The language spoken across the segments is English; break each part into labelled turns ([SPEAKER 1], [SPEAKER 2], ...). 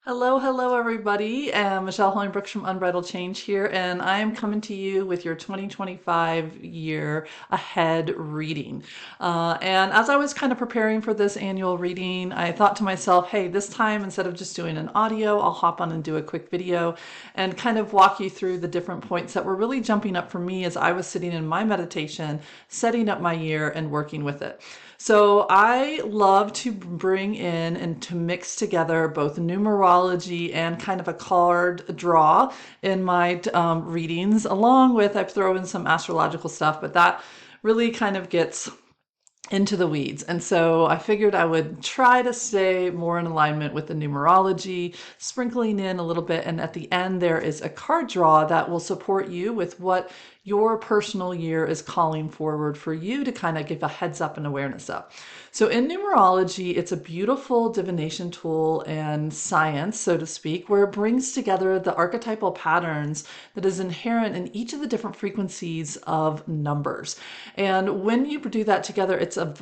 [SPEAKER 1] Hello, everybody. Michelle Holling-Brooks from Unbridled Change here, and I am coming to you with your 2025 year ahead reading. And as I was kind of preparing for this annual reading, I thought to myself, hey, this time instead of just doing an audio, I'll hop on and do a quick video and kind of walk you through the different points that were really jumping up for me as I was sitting in my meditation, setting up my year and working with it. So I love to bring in and to mix together both numerology and kind of a card draw in my readings, along with I throw in some astrological stuff, but that really kind of gets into the weeds. And so I figured I would try to stay more in alignment with the numerology, sprinkling in a little bit. And at the end, there is a card draw that will support you with what your personal year is calling forward for you to kind of give a heads up and awareness of. So in numerology, it's a beautiful divination tool and science, so to speak, where it brings together the archetypal patterns that is inherent in each of the different frequencies of numbers. And when you do that together, it's a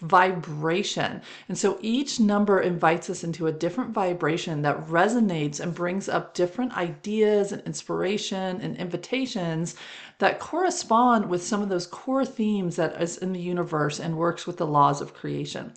[SPEAKER 1] vibration. And so each number invites us into a different vibration that resonates and brings up different ideas and inspiration and invitations that correspond with some of those core themes that is in the universe and works with the laws of creation.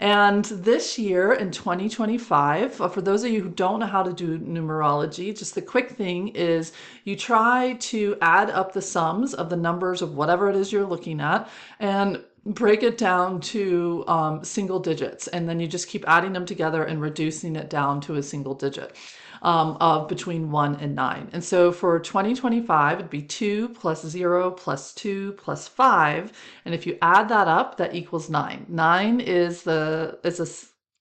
[SPEAKER 1] And this year in 2025, for those of you who don't know how to do numerology, just the quick thing is you try to add up the sums of the numbers of whatever it is you're looking at and break it down to single digits. And then you just keep adding them together and reducing it down to a single digit of between 1 and 9. And so for 2025, it'd be 2 plus 0 plus 2 plus 5. And if you add that up, that equals 9. 9 is a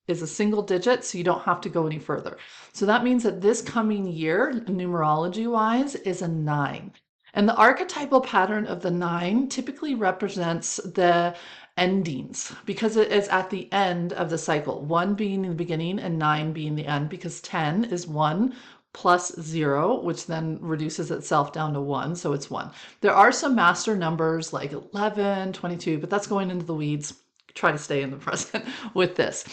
[SPEAKER 1] single digit, so you don't have to go any further. So that means that this coming year, numerology wise, is a 9. And the archetypal pattern of the 9 typically represents the endings because it is at the end of the cycle, 1 being the beginning and 9 being the end, because 10 is 1 plus 0, which then reduces itself down to 1, so it's 1. There are some master numbers like 11, 22, but that's going into the weeds. Try to stay in the present with this.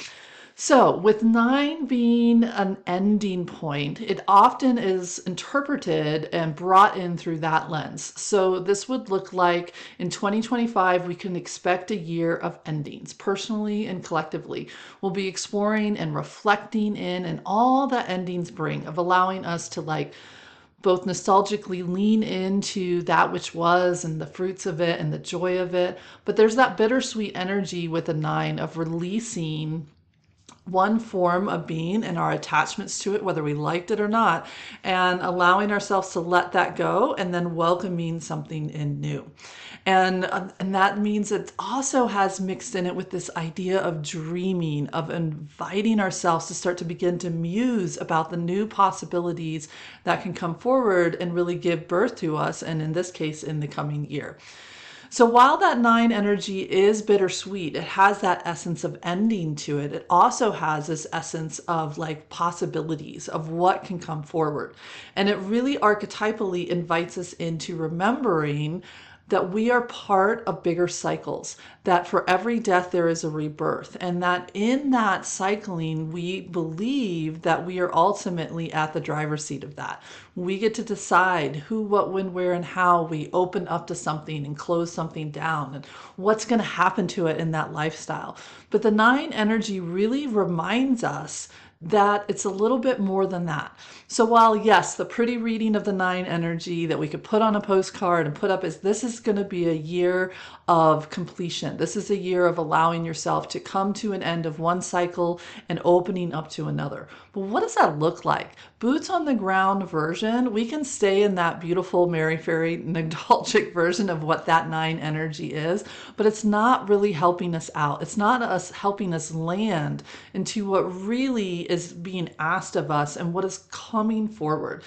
[SPEAKER 1] So with 9 being an ending point, it often is interpreted and brought in through that lens. So this would look like in 2025, we can expect a year of endings, personally and collectively. We'll be exploring and reflecting in and all that endings bring, of allowing us to both nostalgically lean into that which was and the fruits of it and the joy of it. But there's that bittersweet energy with a 9 of releasing one form of being and our attachments to it, whether we liked it or not, and allowing ourselves to let that go and then welcoming something in new. And that means it also has mixed in it with this idea of dreaming, of inviting ourselves to start to begin to muse about the new possibilities that can come forward and really give birth to us, and in this case, in the coming year. So while that 9 energy is bittersweet, it has that essence of ending to it. It also has this essence of possibilities of what can come forward. And it really archetypally invites us into remembering that we are part of bigger cycles, that for every death there is a rebirth, and that in that cycling, we believe that we are ultimately at the driver's seat of that. We get to decide who, what, when, where, and how we open up to something and close something down, and what's going to happen to it in that lifestyle. But the 9 energy really reminds us that it's a little bit more than that. So while yes, the pretty reading of the 9 energy that we could put on a postcard and put up is this is going to be a year of completion. This is a year of allowing yourself to come to an end of one cycle and opening up to another. But what does that look like? Boots on the ground version, we can stay in that beautiful Mary Fairy nostalgic version of what that 9 energy is, but it's not really helping us out. It's not us helping us land into what really is being asked of us and what is coming forward.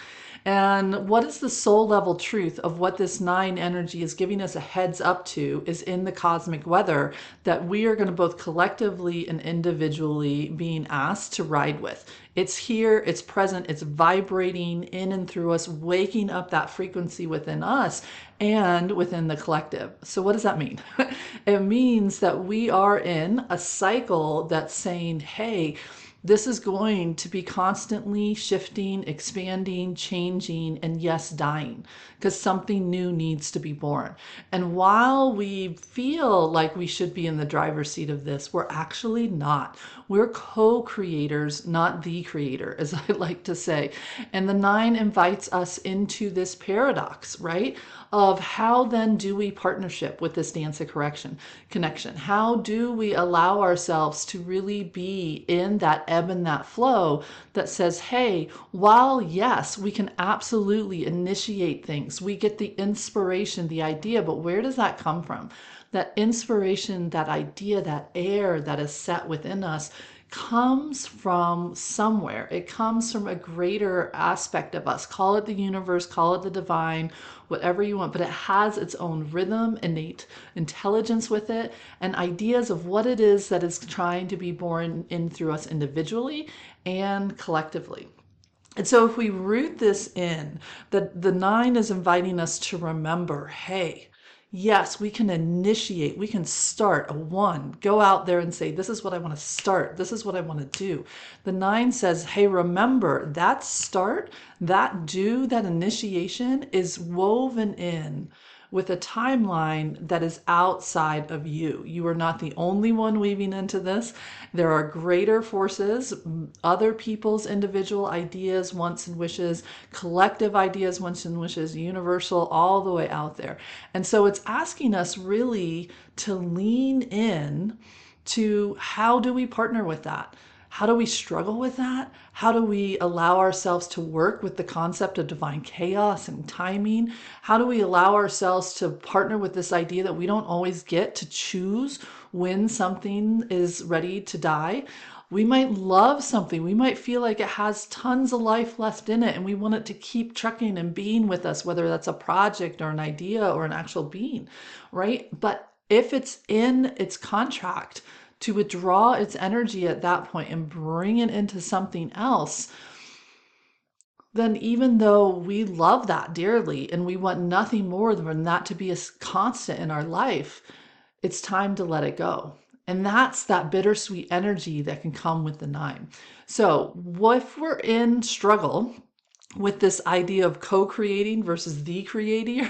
[SPEAKER 1] And what is the soul level truth of what this 9 energy is giving us a heads up to is in the cosmic weather that we are going to both collectively and individually being asked to ride with. It's here, it's present, it's vibrating in and through us, waking up that frequency within us and within the collective. So what does that mean? It means that we are in a cycle that's saying, hey, This is going to be constantly shifting, expanding, changing, and yes, dying, because something new needs to be born. And while we feel like we should be in the driver's seat of this, we're actually not. We're co-creators, not the creator, as I like to say. And the nine invites us into this paradox, right? Of how then do we partnership with this dance of connection? How do we allow ourselves to really be in that ebb and that flow that says, hey, while yes, we can absolutely initiate things, we get the inspiration, the idea, but where does that come from? That inspiration, that idea, that air that is set within us comes from somewhere. It comes from a greater aspect of us. Call it the universe, call it the divine, whatever you want, but it has its own rhythm, innate intelligence with it, and ideas of what it is that is trying to be born in through us individually and collectively. And so if we root this in, that the nine is inviting us to remember, hey, yes, we can initiate, we can start a one, go out there and say, this is what I want to start. This is what I want to do. The nine says, hey, remember that start, that do, that initiation is woven in with a timeline that is outside of you. You are not the only one weaving into this. There are greater forces, other people's individual ideas, wants, and wishes, collective ideas, wants, and wishes, universal, all the way out there. And so it's asking us really to lean in to how do we partner with that? How do we struggle with that? How do we allow ourselves to work with the concept of divine chaos and timing? How do we allow ourselves to partner with this idea that we don't always get to choose when something is ready to die? We might love something. We might feel like it has tons of life left in it and we want it to keep trucking and being with us, whether that's a project or an idea or an actual being, right? But if it's in its contract, to withdraw its energy at that point and bring it into something else, then even though we love that dearly and we want nothing more than that to be a constant in our life, it's time to let it go. And that's that bittersweet energy that can come with the nine. So if we're in struggle with this idea of co-creating versus the creator,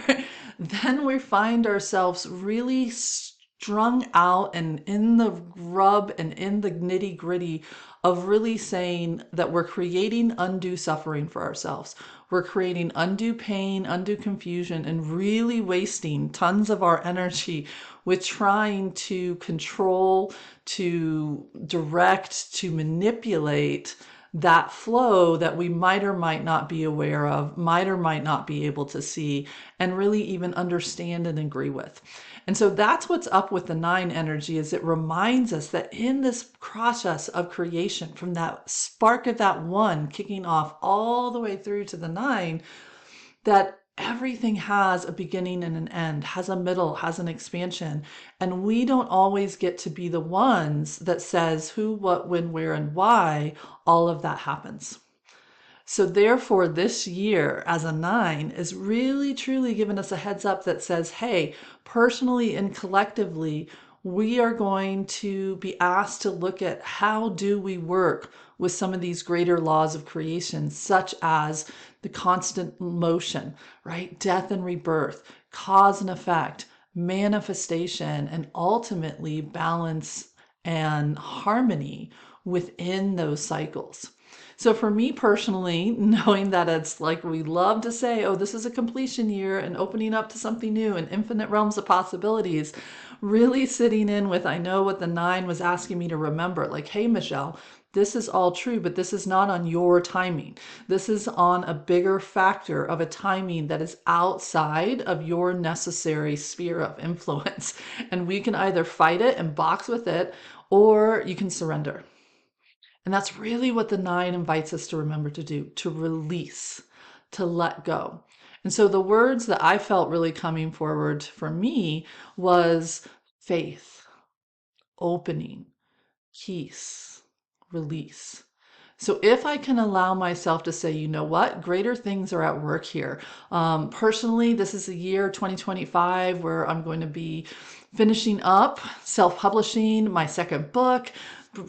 [SPEAKER 1] then we find ourselves really strung out and in the rub and in the nitty gritty of really saying that we're creating undue suffering for ourselves. We're creating undue pain, undue confusion, and really wasting tons of our energy with trying to control, to direct, to manipulate that flow that we might or might not be aware of, might or might not be able to see, and really even understand and agree with. And so that's what's up with the nine energy, is it reminds us that in this process of creation, from that spark of that one kicking off all the way through to the nine, that everything has a beginning and an end, has a middle, has an expansion. And we don't always get to be the ones that says who, what, when, where, and why all of that happens. So therefore, this year as a nine is really truly giving us a heads up that says, hey, personally and collectively, we are going to be asked to look at how do we work with some of these greater laws of creation, such as the constant motion, right? Death and rebirth, cause and effect, manifestation, and ultimately balance and harmony within those cycles. So for me personally, knowing that it's like we love to say, oh, this is a completion year and opening up to something new and infinite realms of possibilities, really sitting in with, I know what the nine was asking me to remember, like, hey, Michelle, this is all true, but this is not on your timing. This is on a bigger factor of a timing that is outside of your necessary sphere of influence. And we can either fight it and box with it, or you can surrender. And that's really what the nine invites us to remember to do, to release, to let go. And so the words that I felt really coming forward for me was faith, opening, peace, release. So if I can allow myself to say, you know what, greater things are at work here. Personally, this is the year 2025 where I'm going to be finishing up self-publishing my second book,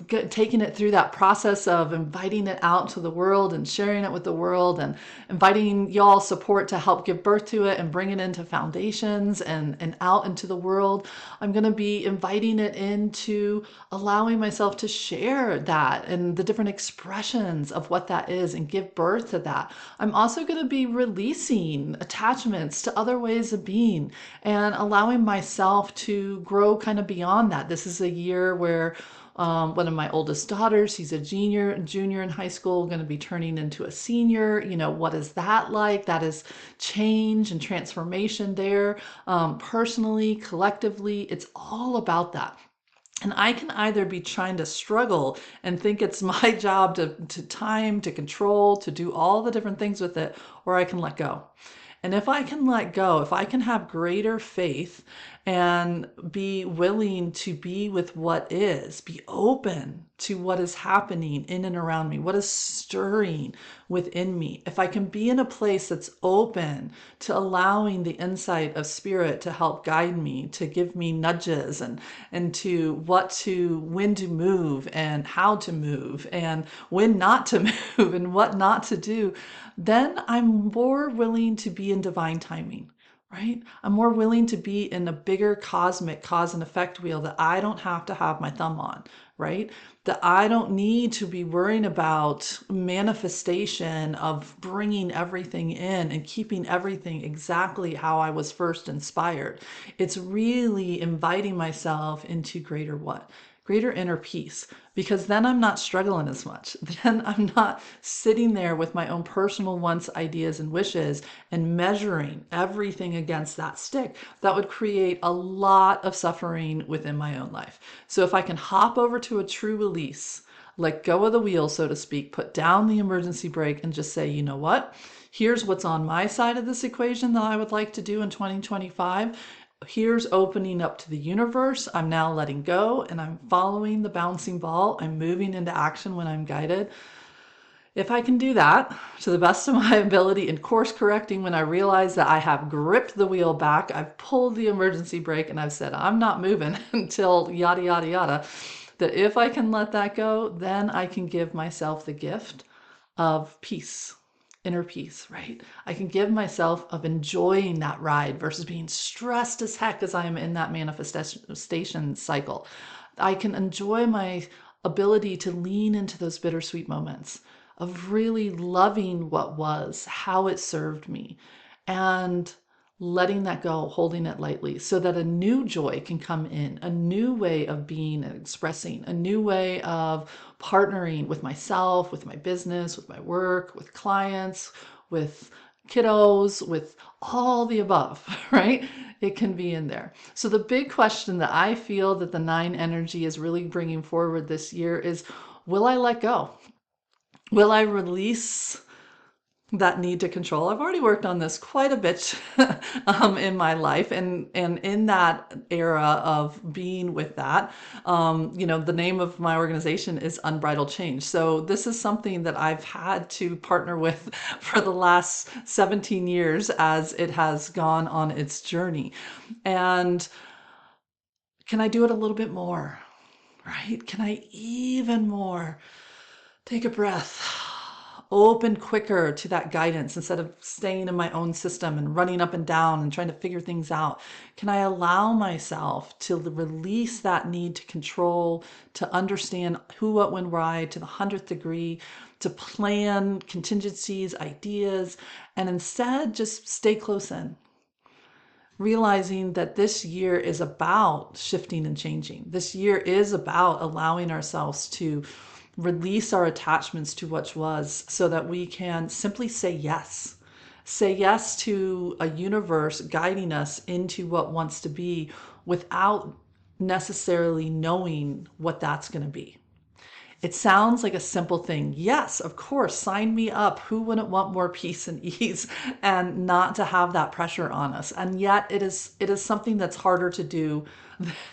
[SPEAKER 1] taking it through that process of inviting it out to the world and sharing it with the world and inviting y'all support to help give birth to it and bring it into foundations and out into the world. I'm going to be inviting it into allowing myself to share that and the different expressions of what that is and give birth to that. I'm also going to be releasing attachments to other ways of being and allowing myself to grow kind of beyond that. This is a year where one of my oldest daughters, he's a junior in high school, going to be turning into a senior. What is that like? That is change and transformation there. Personally, collectively, it's all about that. And I can either be trying to struggle and think it's my job to control, to do all the different things with it, or I can let go. And if I can let go, if I can have greater faith and be willing to be with what is, be open to what is happening in and around me, what is stirring within me, if I can be in a place that's open to allowing the insight of spirit to help guide me, to give me nudges and to when to move and how to move and when not to move and what not to do, then I'm more willing to be in divine timing. Right? I'm more willing to be in a bigger cosmic cause and effect wheel that I don't have to have my thumb on, right? That I don't need to be worrying about manifestation of bringing everything in and keeping everything exactly how I was first inspired. It's really inviting myself into greater what? Greater inner peace, because then I'm not struggling as much. Then I'm not sitting there with my own personal wants, ideas, and wishes and measuring everything against that stick. That would create a lot of suffering within my own life. So if I can hop over to a true release, let go of the wheel, so to speak, put down the emergency brake and just say, you know what? Here's what's on my side of this equation that I would like to do in 2025. Here's opening up to the universe. I'm now letting go and I'm following the bouncing ball. I'm moving into action when I'm guided. If I can do that to the best of my ability and course correcting when I realize that I have gripped the wheel back, I've pulled the emergency brake and I've said, I'm not moving until yada, yada, yada, that if I can let that go, then I can give myself the gift of peace. Inner peace, right? I can give myself of enjoying that ride versus being stressed as heck as I am in that manifestation cycle. I can enjoy my ability to lean into those bittersweet moments of really loving what was, how it served me, and letting that go, holding it lightly so that a new joy can come in, a new way of being and expressing, a new way of partnering with myself, with my business, with my work, with clients, with kiddos, with all the above, right? It can be in there. So the big question that I feel that the 9 energy is really bringing forward this year is, will I let go? Will I release that need to control? I've already worked on this quite a bit in my life and in that era of being with that. The name of my organization is Unbridled Change. So this is something that I've had to partner with for the last 17 years as it has gone on its journey. And can I do it a little bit more? Right? Can I even more? Take a breath. Open quicker to that guidance instead of staying in my own system and running up and down and trying to figure things out. Can I allow myself to release that need to control, to understand who, what, when, why to the 100th degree, to plan contingencies, ideas, and instead just stay close in? Realizing that this year is about shifting and changing. This year is about allowing ourselves to release our attachments to what was so that we can simply say yes. Say yes to a universe guiding us into what wants to be without necessarily knowing what that's going to be. It sounds like a simple thing. Yes, of course, sign me up. Who wouldn't want more peace and ease and not to have that pressure on us? And yet it is something that's harder to do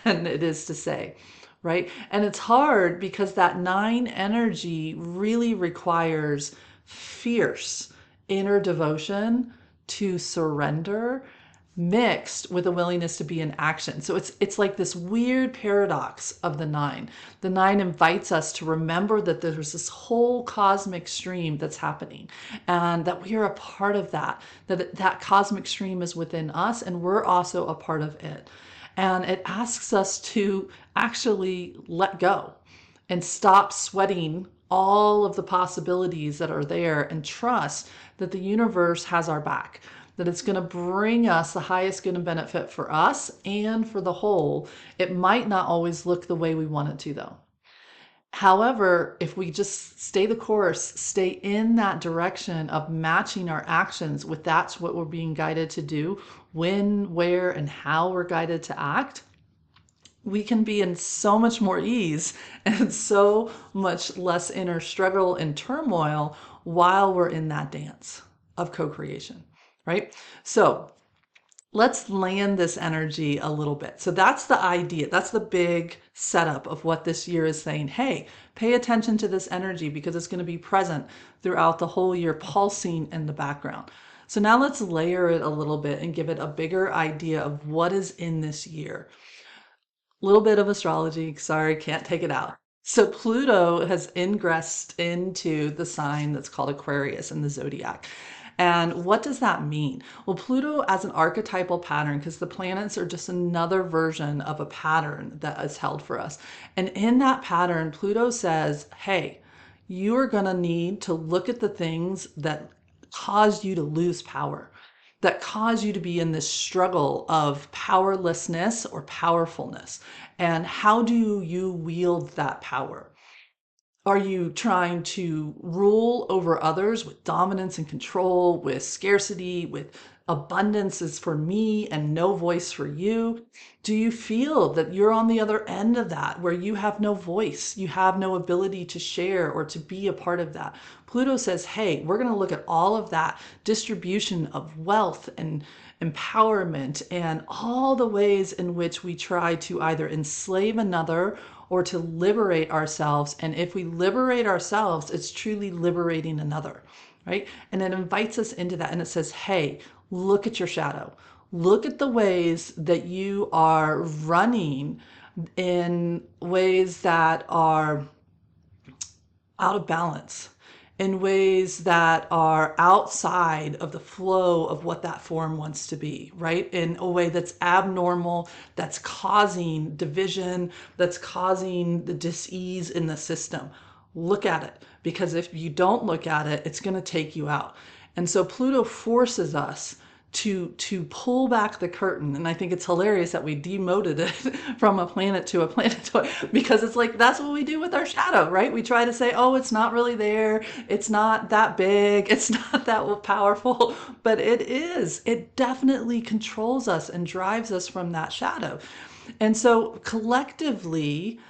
[SPEAKER 1] than it is to say, right? And it's hard because that 9 energy really requires fierce inner devotion to surrender mixed with a willingness to be in action. So it's like this weird paradox of the nine. The nine invites us to remember that there's this whole cosmic stream that's happening, and that we are a part of that, that cosmic stream is within us and we're also a part of it. And it asks us to actually let go and stop sweating all of the possibilities that are there and trust that the universe has our back, that it's going to bring us the highest good and benefit for us and for the whole. It might not always look the way we want it to, though. However, if we just stay the course, stay in that direction of matching our actions with that's what we're being guided to do, when, where, and how we're guided to act, we can be in so much more ease and so much less inner struggle and turmoil while we're in that dance of co-creation, right? So let's land this energy a little bit. So that's the idea. That's the big setup of what this year is saying. Hey, pay attention to this energy because it's going to be present throughout the whole year, pulsing in the background. So now let's layer it a little bit and give it a bigger idea of what is in this year. Little bit of astrology. Sorry, can't take it out. So Pluto has ingressed into the sign that's called Aquarius in the zodiac. And what does that mean? Well, Pluto as an archetypal pattern, because the planets are just another version of a pattern that is held for us. And in that pattern, Pluto says, hey, you are going to need to look at the things that caused you to lose power, that cause you to be in this struggle of powerlessness or powerfulness. And how do you wield that power? Are you trying to rule over others with dominance and control, with scarcity, with abundance is for me and no voice for you? Do you feel that you're on the other end of that, where you have no voice, you have no ability to share or to be a part of that? Pluto says, hey, we're going to look at all of that distribution of wealth and empowerment and all the ways in which we try to either enslave another or to liberate ourselves. And if we liberate ourselves, it's truly liberating another, right? And it invites us into that. And it says, hey, look at your shadow. Look at the ways that you are running in ways that are out of balance, in ways that are outside of the flow of what that form wants to be, right? In a way that's abnormal, that's causing division, that's causing the dis-ease in the system. Look at it, because if you don't look at it, it's going to take you out. And so Pluto forces us to pull back the curtain. And I think it's hilarious that we demoted it from a planet to a planetoid, because it's like, that's what we do with our shadow, right? We try to say, oh, it's not really there. It's not that big. It's not that powerful, but it is. It definitely controls us and drives us from that shadow. And so collectively,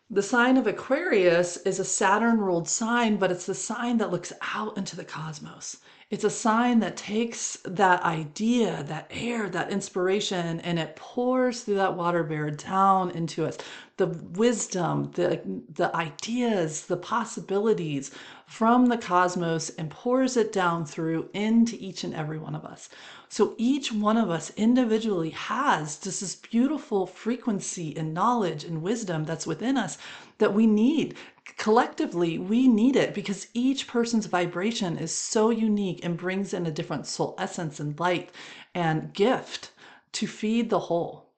[SPEAKER 1] the sign of Aquarius is a Saturn ruled sign, but it's the sign that looks out into the cosmos. It's a sign that takes that idea, that air, that inspiration, and it pours through that water bear down into us. The wisdom, the ideas, the possibilities from the cosmos, and pours it down through into each and every one of us. So each one of us individually has just this beautiful frequency and knowledge and wisdom that's within us that we need. Collectively, we need it because each person's vibration is so unique and brings in a different soul essence and light and gift to feed the whole.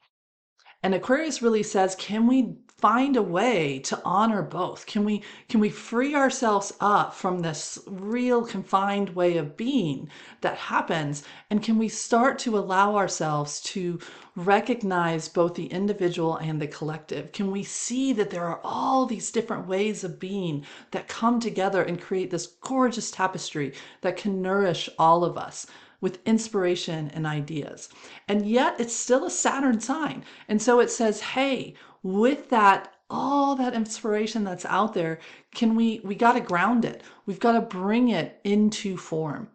[SPEAKER 1] And Aquarius really says, can we find a way to honor both? Can we free ourselves up from this real confined way of being that happens? And can we start to allow ourselves to recognize both the individual and the collective? Can we see that there are all these different ways of being that come together and create this gorgeous tapestry that can nourish all of us with inspiration and ideas? And yet it's still a Saturn sign. And so it says, hey, with that, all that inspiration that's out there, we got to ground it. We've got to bring it into form.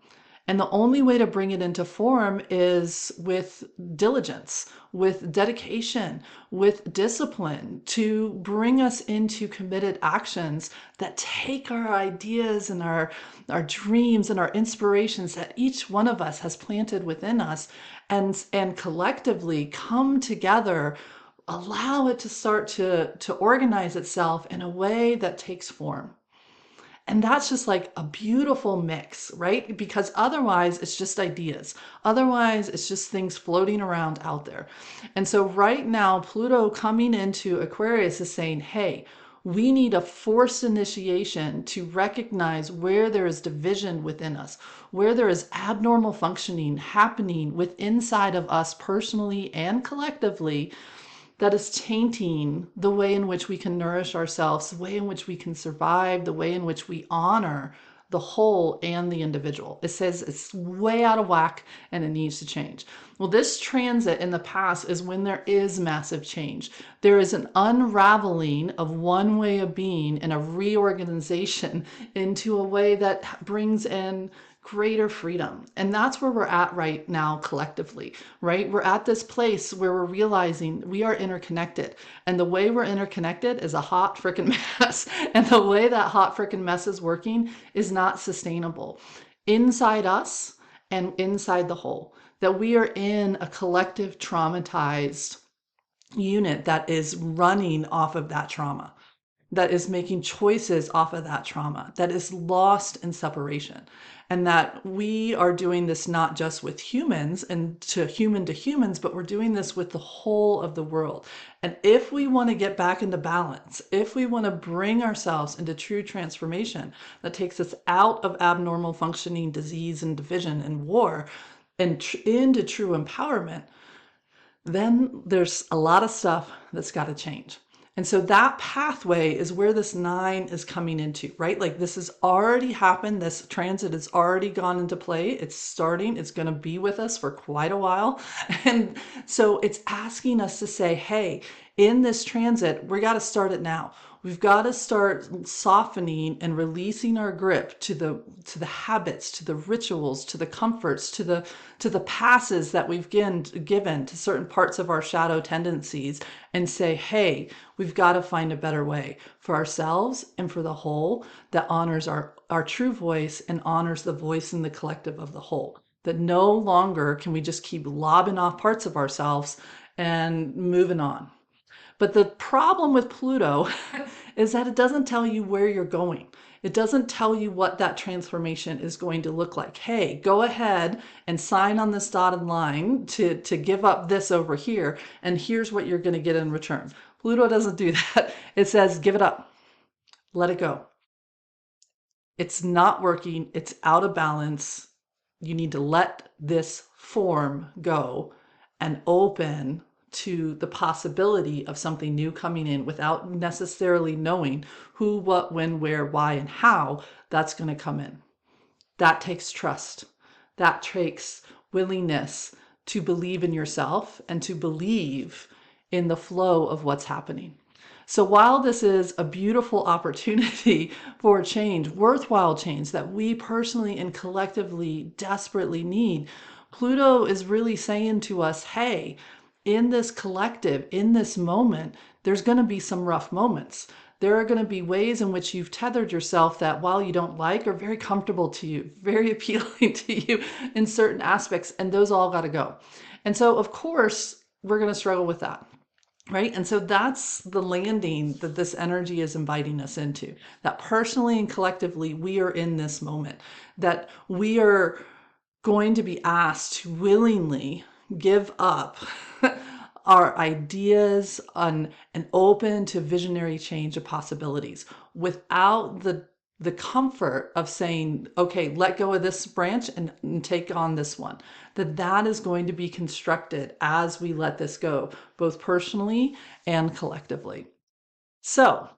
[SPEAKER 1] And the only way to bring it into form is with diligence, with dedication, with discipline, to bring us into committed actions that take our ideas and our dreams and our inspirations that each one of us has planted within us, and collectively come together, allow it to start to organize itself in a way that takes form. And that's just like a beautiful mix, right? Because otherwise it's just ideas. Otherwise it's just things floating around out there. And so right now, Pluto coming into Aquarius is saying, hey, we need a forced initiation to recognize where there is division within us, where there is abnormal functioning happening within inside of us personally and collectively, that is tainting the way in which we can nourish ourselves, the way in which we can survive, the way in which we honor the whole and the individual. It says it's way out of whack and it needs to change. Well, this transit in the past is when there is massive change. There is an unraveling of one way of being and a reorganization into a way that brings in greater freedom. And that's where we're at right now collectively, right? We're at this place where we're realizing we are interconnected. And the way we're interconnected is a hot freaking mess. And the way that hot freaking mess is working is not sustainable inside us and inside the whole. That we are in a collective traumatized unit that is running off of that trauma, that is making choices off of that trauma, that is lost in separation. And that we are doing this not just with humans and to humans, but we're doing this with the whole of the world. And if we want to get back into balance, if we want to bring ourselves into true transformation that takes us out of abnormal functioning, disease and division and war, and into true empowerment, then there's a lot of stuff that's got to change. And so that pathway is where this 9 is coming into, right? Like this has already happened. This transit has already gone into play. It's starting. It's going to be with us for quite a while. And so it's asking us to say, hey, in this transit, we got to start it now. We've got to start softening and releasing our grip to the habits, to the rituals, to the comforts, to the passes that we've given to certain parts of our shadow tendencies, and say, hey, we've got to find a better way for ourselves and for the whole that honors our true voice and honors the voice and the collective of the whole. That no longer can we just keep lobbing off parts of ourselves and moving on. But the problem with Pluto is that it doesn't tell you where you're going. It doesn't tell you what that transformation is going to look like. Hey, go ahead and sign on this dotted line to give up this over here, and here's what you're going to get in return. Pluto doesn't do that. It says, give it up. Let it go. It's not working. It's out of balance. You need to let this form go and open to the possibility of something new coming in without necessarily knowing who, what, when, where, why, and how that's going to come in. That takes trust. That takes willingness to believe in yourself and to believe in the flow of what's happening. So while this is a beautiful opportunity for change, worthwhile change that we personally and collectively desperately need, Pluto is really saying to us, hey, in this collective, in this moment, there's going to be some rough moments. There are going to be ways in which you've tethered yourself that, while you don't like, are very comfortable to you, very appealing to you in certain aspects, and those all got to go. And so, of course, we're going to struggle with that. Right? And so that's the landing that this energy is inviting us into, that personally and collectively, we are in this moment, that we are going to be asked to willingly give up our ideas and open to visionary change of possibilities without the comfort of saying, okay, let go of this branch and take on this one. That is going to be constructed as we let this go, both personally and collectively. So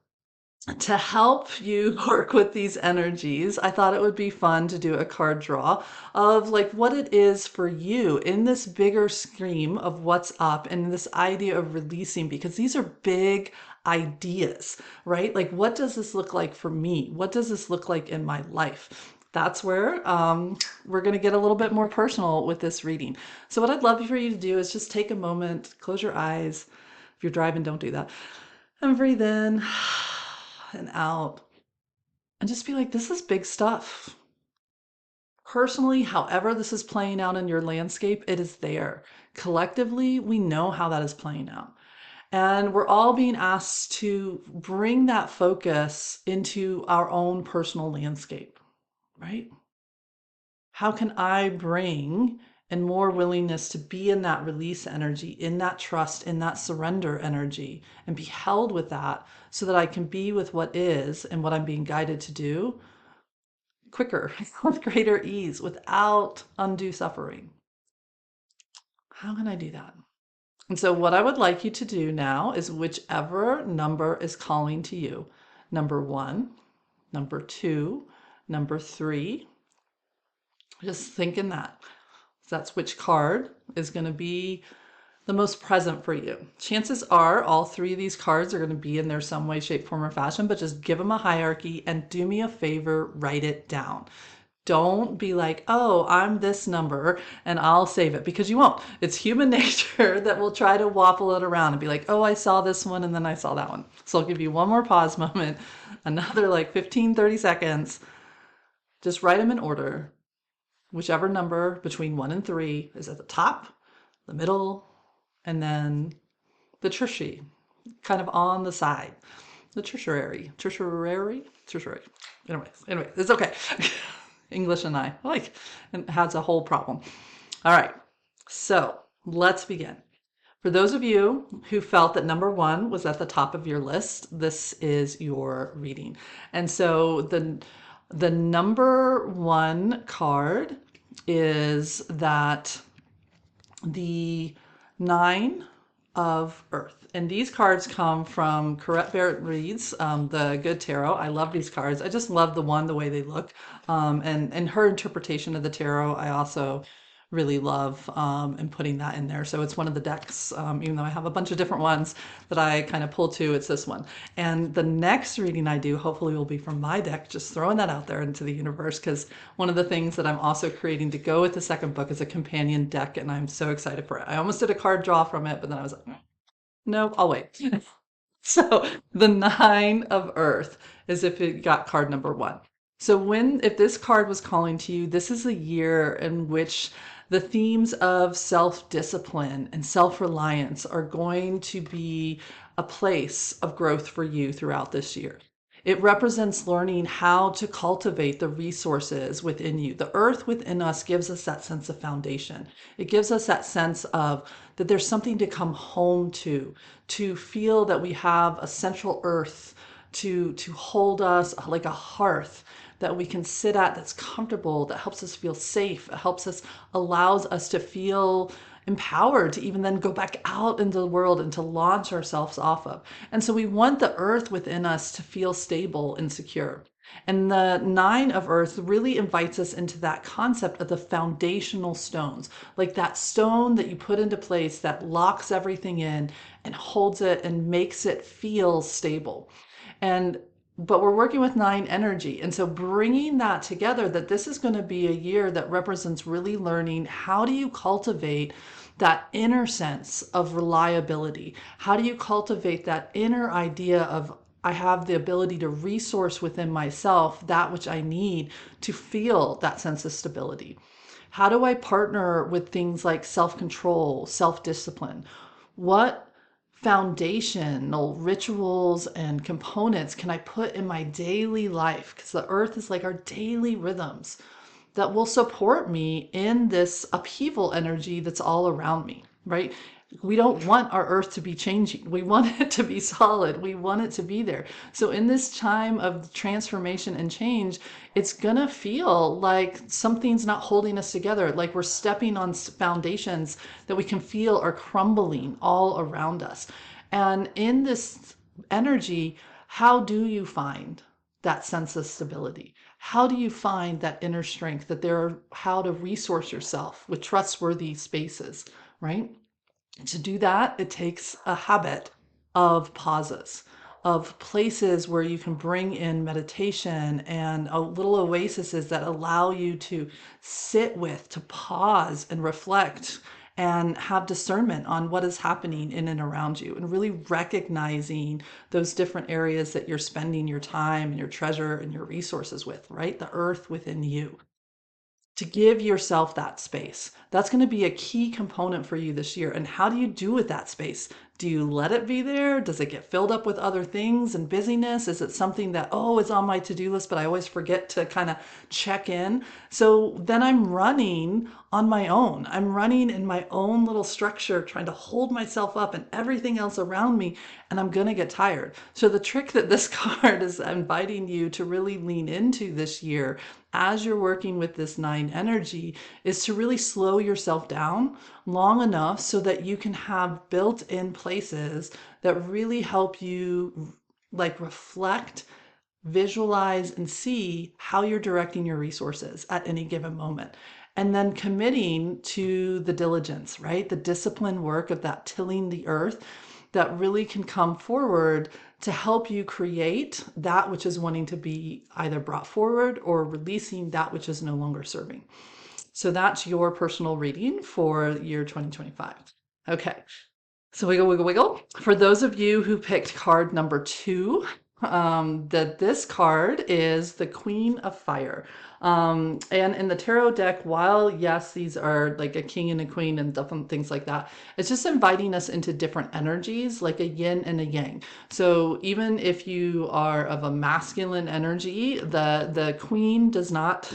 [SPEAKER 1] to help you work with these energies, I thought it would be fun to do a card draw of like what it is for you in this bigger scheme of what's up and this idea of releasing, because these are big ideas, right? Like, what does this look like for me? What does this look like in my life? that's where we're going to get a little bit more personal with this reading. So what I'd love for you to do is just take a moment, close your eyes. If you're driving, don't do that. And breathe in and out. And just be like, this is big stuff. Personally, however this is playing out in your landscape, it is there. Collectively, we know how that is playing out. And we're all being asked to bring that focus into our own personal landscape, right? How can I bring and more willingness to be in that release energy, in that trust, in that surrender energy, and be held with that so that I can be with what is and what I'm being guided to do quicker, with greater ease, without undue suffering. How can I do that? And so what I would like you to do now is whichever number is calling to you, number 1, number 2, number 3, just think in that. That's which card is going to be the most present for you. Chances are all 3 of these cards are going to be in there some way, shape, form, or fashion, but just give them a hierarchy and do me a favor, write it down. Don't be like, oh, I'm this number and I'll save it, because you won't. It's human nature that will try to waffle it around and be like, oh, I saw this one and then I saw that one. So I'll give you one more pause moment, another like 15, 30 seconds. Just write them in order. Whichever number between 1 and 3 is at the top, the middle, and then the tertiary, kind of on the side. The tertiary. Anyway, it's okay. English and I it has a whole problem. All right, so let's begin. For those of you who felt that number 1 was at the top of your list, this is your reading. And so the number 1 card is that the 9 of Earth. And these cards come from Corette Barrett Reed's The Good Tarot. I love these cards. I just love the way they look. And her interpretation of the tarot, I also really love and putting that in there. So it's one of the decks, even though I have a bunch of different ones that I kind of pull to, it's this one. And the next reading I do hopefully will be from my deck, just throwing that out there into the universe, because one of the things that I'm also creating to go with the second book is a companion deck, and I'm so excited for it. I almost did a card draw from it, but then I was like, no, I'll wait. So the 9 of Earth is if it got card number 1. So if this card was calling to you, this is a year in which the themes of self-discipline and self-reliance are going to be a place of growth for you throughout this year. It represents learning how to cultivate the resources within you. The earth within us gives us that sense of foundation. It gives us that sense of that there's something to come home to feel that we have a central earth to hold us, like a hearth that we can sit at, that's comfortable, that helps us feel safe, allows us to feel empowered to even then go back out into the world and to launch ourselves off of. And so we want the earth within us to feel stable and secure. And the 9 of Earth really invites us into that concept of the foundational stones, like that stone that you put into place that locks everything in and holds it and makes it feel stable. But we're working with 9 energy. And so bringing that together, that this is going to be a year that represents really learning how do you cultivate that inner sense of reliability? How do you cultivate that inner idea of I have the ability to resource within myself that which I need to feel that sense of stability? How do I partner with things like self-control, self-discipline? What foundational rituals and components can I put in my daily life? Because the earth is like our daily rhythms that will support me in this upheaval energy that's all around me, right? We don't want our earth to be changing. We want it to be solid. We want it to be there. So in this time of transformation and change, it's gonna feel like something's not holding us together, like we're stepping on foundations that we can feel are crumbling all around us. And in this energy, how do you find that sense of stability? How do you find that inner strength, how to resource yourself with trustworthy spaces, right? To do that, it takes a habit of pauses, of places where you can bring in meditation and a little oases that allow you to sit with, to pause and reflect and have discernment on what is happening in and around you, and really recognizing those different areas that you're spending your time and your treasure and your resources with, right? The earth within you, to give yourself that space. That's going to be a key component for you this year. And how do you do with that space? Do you let it be there? Does it get filled up with other things and busyness? Is it something that, oh, it's on my to-do list, but I always forget to kind of check in? So then I'm running on my own. I'm running in my own little structure, trying to hold myself up and everything else around me, and I'm going to get tired. So the trick that this card is inviting you to really lean into this year as you're working with this 9 energy is to really slow yourself down long enough so that you can have built-in places that really help you like reflect, visualize, and see how you're directing your resources at any given moment. And then committing to the diligence, right? The discipline work of that tilling the earth that really can come forward to help you create that which is wanting to be either brought forward or releasing that which is no longer serving. So that's your personal reading for year 2025. Okay. So wiggle, wiggle, wiggle. For those of you who picked card number 2, that this card is the Queen of Fire. And in the tarot deck, while yes, these are like a king and a queen and different things like that, it's just inviting us into different energies, like a yin and a yang. So even if you are of a masculine energy, the queen does not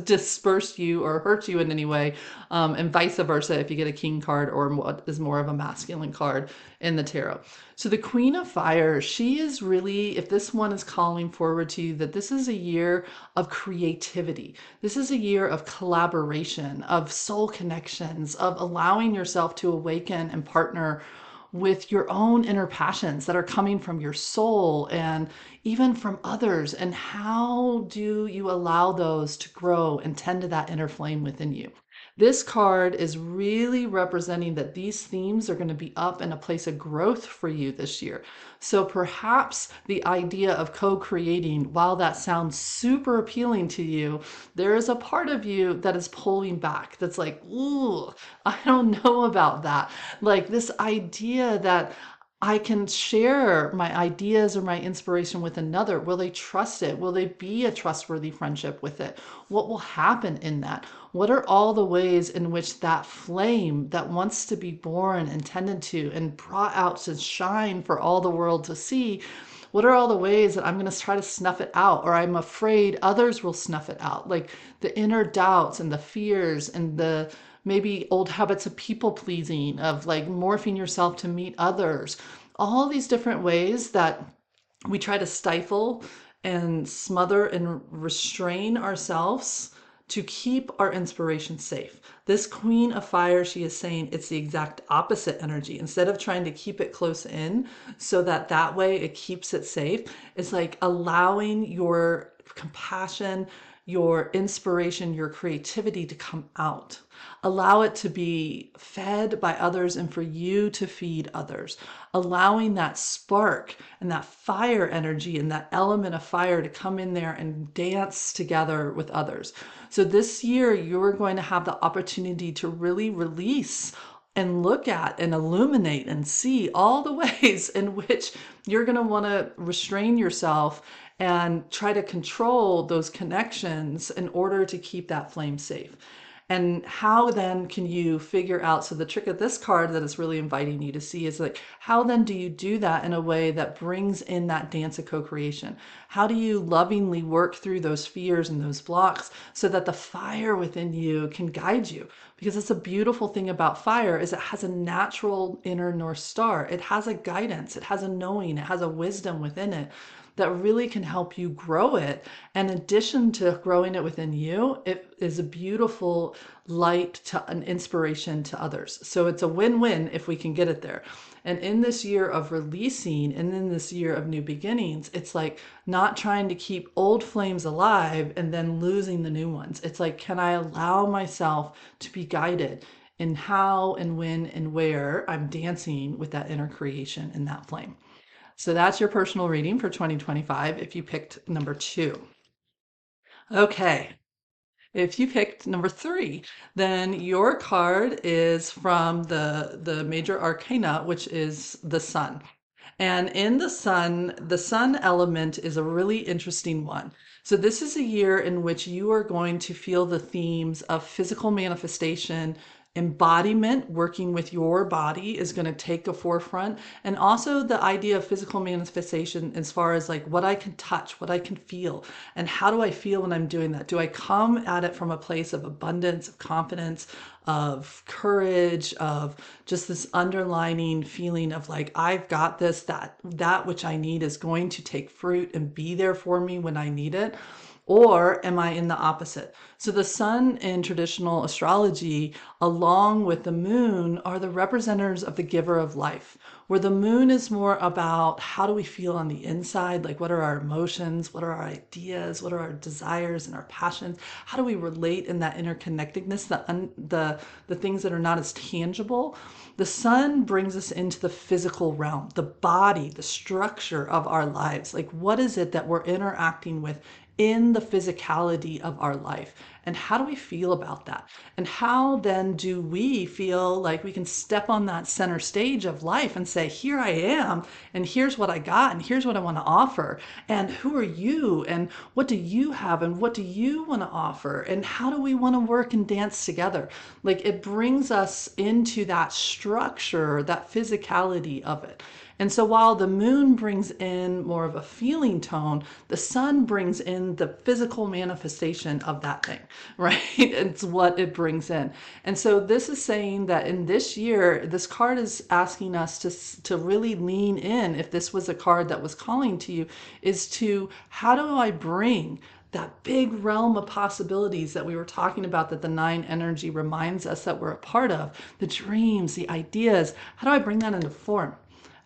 [SPEAKER 1] disperse you or hurt you in any way, and vice versa if you get a king card or what is more of a masculine card in the tarot. So the Queen of Fire, she is really, if this one is calling forward to you, that this is a year of creativity. This is a year of collaboration, of soul connections, of allowing yourself to awaken and partner with your own inner passions that are coming from your soul and even from others. And how do you allow those to grow and tend to that inner flame within you? This card is really representing that these themes are going to be up in a place of growth for you this year. So perhaps the idea of co-creating, while that sounds super appealing to you, there is a part of you that is pulling back. That's like, ooh, I don't know about that. Like this idea that I can share my ideas or my inspiration with another. Will they trust it? Will they be a trustworthy friendship with it? What will happen in that? What are all the ways in which that flame that wants to be born and tended to and brought out to shine for all the world to see? What are all the ways that I'm going to try to snuff it out, or I'm afraid others will snuff it out? Like the inner doubts and the fears and the maybe old habits of people pleasing, of like morphing yourself to meet others, all these different ways that we try to stifle and smother and restrain ourselves to keep our inspiration safe. This Queen of Fire, she is saying it's the exact opposite energy. Instead of trying to keep it close in so that that way it keeps it safe, it's like allowing your compassion, your inspiration, your creativity to come out. Allow it to be fed by others and for you to feed others. Allowing that spark and that fire energy and that element of fire to come in there and dance together with others. So this year, you're going to have the opportunity to really release and look at and illuminate and see all the ways in which you're going to want to restrain yourself and try to control those connections in order to keep that flame safe. And how then can you figure out, so the trick of this card that is really inviting you to see is like, how then do you do that in a way that brings in that dance of co-creation? How do you lovingly work through those fears and those blocks so that the fire within you can guide you? Because it's a beautiful thing about fire is it has a natural inner North Star. It has a guidance, it has a knowing, it has a wisdom within it that really can help you grow it. And in addition to growing it within you, it is a beautiful light to an inspiration to others. So it's a win-win if we can get it there. And in this year of releasing and in this year of new beginnings, it's like not trying to keep old flames alive and then losing the new ones. It's like, can I allow myself to be guided in how and when and where I'm dancing with that inner creation and that flame? So that's your personal reading for 2025 if you picked number 2. Okay. If you picked number 3, then your card is from the major arcana, which is the sun. And in the sun element is a really interesting one. So this is a year in which you are going to feel the themes of physical manifestation, embodiment, working with your body is going to take a forefront, and also the idea of physical manifestation as far as like what I can touch, what I can feel, and how do I feel when I'm doing that? Do I come at it from a place of abundance, of confidence, of courage, of just this underlining feeling of like I've got this, that which I need is going to take fruit and be there for me when I need it? Or am I in the opposite? So the sun in traditional astrology, along with the moon, are the representatives of the giver of life, where the moon is more about how do we feel on the inside, like what are our emotions, what are our ideas, what are our desires and our passions, how do we relate in that interconnectedness, the things that are not as tangible. The sun brings us into the physical realm, the body, the structure of our lives. Like what is it that we're interacting with in the physicality of our life? And how do we feel about that? And how then do we feel like we can step on that center stage of life and say, here I am, and here's what I got, and here's what I want to offer. And who are you? And what do you have? And what do you want to offer? And how do we want to work and dance together? Like it brings us into that structure, that physicality of it. And so while the moon brings in more of a feeling tone, the sun brings in the physical manifestation of that thing, right? It's what it brings in. And so this is saying that in this year, this card is asking us to really lean in, if this was a card that was calling to you, is to how do I bring that big realm of possibilities that we were talking about, that the 9 energy reminds us that we're a part of, the dreams, the ideas, how do I bring that into form?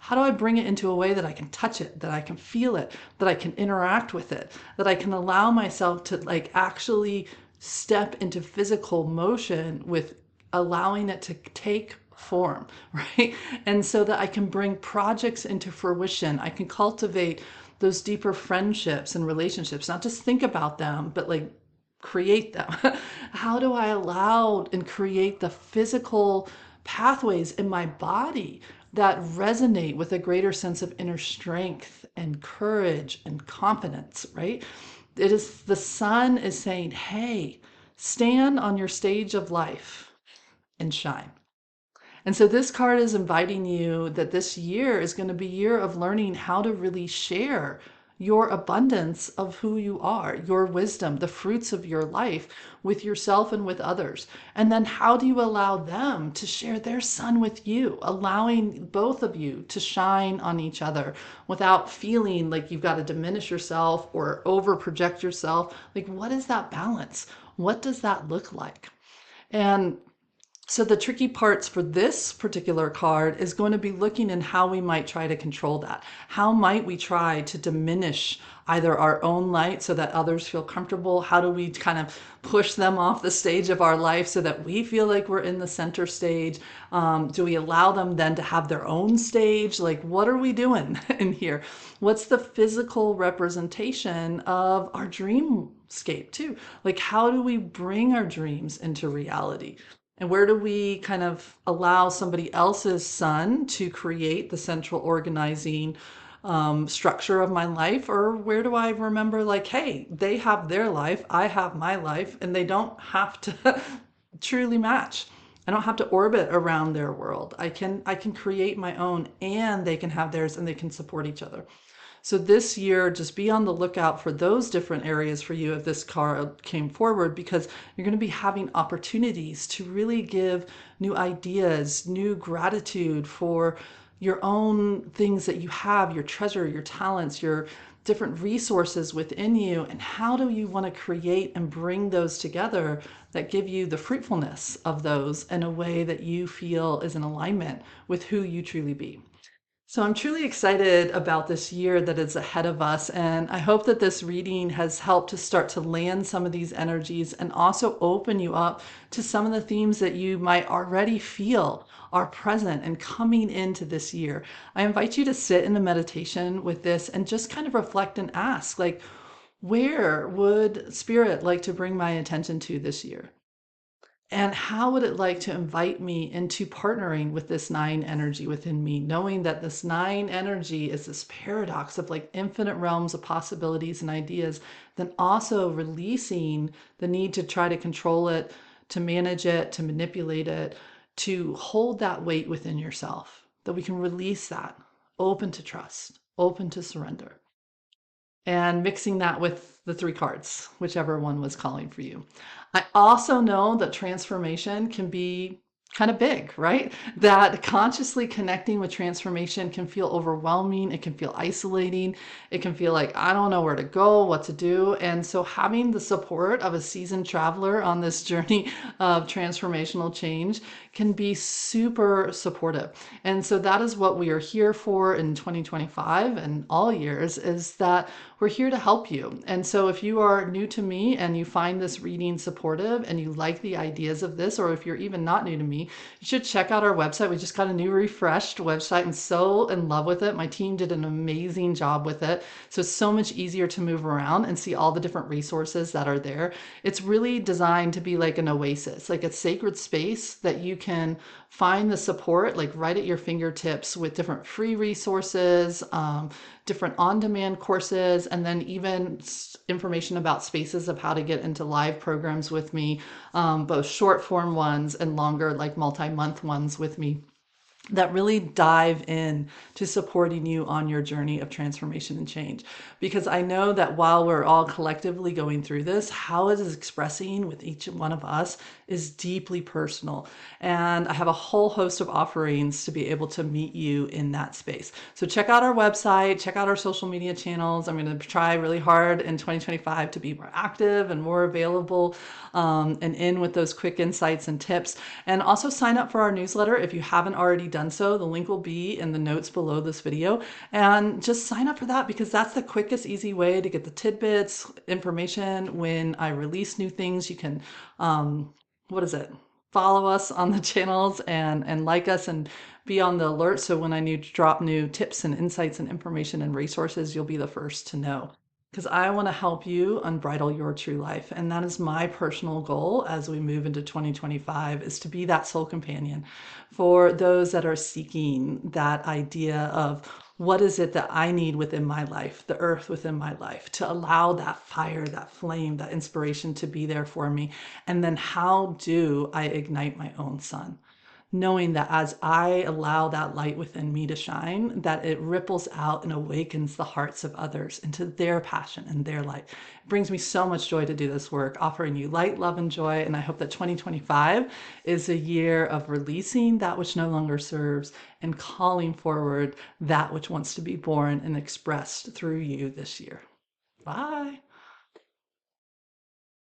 [SPEAKER 1] How do I bring it into a way that I can touch it, that I can feel it, that I can interact with it, that I can allow myself to like actually step into physical motion with allowing it to take form, right? And so that I can bring projects into fruition. I can cultivate those deeper friendships and relationships, not just think about them, but like create them. How do I allow and create the physical pathways in my body that resonate with a greater sense of inner strength and courage and confidence, right? It is the sun is saying, hey, stand on your stage of life and shine. And so this card is inviting you that this year is going to be a year of learning how to really share your abundance of who you are, your wisdom, the fruits of your life with yourself and with others. And then how do you allow them to share their sun with you, allowing both of you to shine on each other without feeling like you've got to diminish yourself or over project yourself? Like, what is that balance? What does that look like? And so the tricky parts for this particular card is going to be looking in how we might try to control that. How might we try to diminish either our own light so that others feel comfortable? How do we kind of push them off the stage of our life so that we feel like we're in the center stage? Do we allow them then to have their own stage? Like, what are we doing in here? What's the physical representation of our dreamscape too? Like, how do we bring our dreams into reality? And where do we kind of allow somebody else's sun to create the central organizing structure of my life? Or where do I remember, like, hey, they have their life, I have my life, and they don't have to truly match. I don't have to orbit around their world. I can create my own, and they can have theirs, and they can support each other. So this year, just be on the lookout for those different areas for you if this card came forward, because you're going to be having opportunities to really give new ideas, new gratitude for your own things that you have, your treasure, your talents, your different resources within you. And how do you want to create and bring those together that give you the fruitfulness of those in a way that you feel is in alignment with who you truly be? So I'm truly excited about this year that is ahead of us. And I hope that this reading has helped to start to land some of these energies and also open you up to some of the themes that you might already feel are present and coming into this year. I invite you to sit in a meditation with this and just kind of reflect and ask, like, where would Spirit like to bring my attention to this year? And how would it like to invite me into partnering with this nine energy within me, knowing that this nine energy is this paradox of like infinite realms of possibilities and ideas, then also releasing the need to try to control it, to manage it, to manipulate it, to hold that weight within yourself, that we can release that, open to trust, open to surrender, and mixing that with the three cards, whichever one was calling for you. I also know that transformation can be kind of big, right? That consciously connecting with transformation can feel overwhelming. It can feel isolating. It can feel like, I don't know where to go, what to do. And so having the support of a seasoned traveler on this journey of transformational change can be super supportive. And so that is what we are here for in 2025 and all years, is that we're here to help you. And so if you are new to me and you find this reading supportive and you like the ideas of this, or if you're even not new to me, you should check out our website. We just got a new refreshed website. I'm so in love with it. My team did an amazing job with it. So it's so much easier to move around and see all the different resources that are there. It's really designed to be like an oasis, like a sacred space that you can find the support like right at your fingertips with different free resources, different on-demand courses, and then even information about spaces of how to get into live programs with me, both short form ones and longer, like multi-month ones with me, that really dive in to supporting you on your journey of transformation and change. Because I know that while we're all collectively going through this, how it is expressing with each one of us is deeply personal. And I have a whole host of offerings to be able to meet you in that space. So check out our website, check out our social media channels. I'm going to try really hard in 2025 to be more active and more available, and in with those quick insights and tips. And also sign up for our newsletter if you haven't already done so. The link will be in the notes below this video. And just sign up for that, because that's the quickest, easy way to get the tidbits, information when I release new things. You can, follow us on the channels and like us and be on the alert. So when I need to drop new tips and insights and information and resources, you'll be the first to know. Because I want to help you unbridle your true life. And that is my personal goal as we move into 2025, is to be that soul companion for those that are seeking that idea of what is it that I need within my life, the earth within my life, to allow that fire, that flame, that inspiration to be there for me. And then how do I ignite my own sun? Knowing that as I allow that light within me to shine, that it ripples out and awakens the hearts of others into their passion and their light. It brings me so much joy to do this work, offering you light, love, and joy. And I hope that 2025 is a year of releasing that which no longer serves and calling forward that which wants to be born and expressed through you this year. Bye.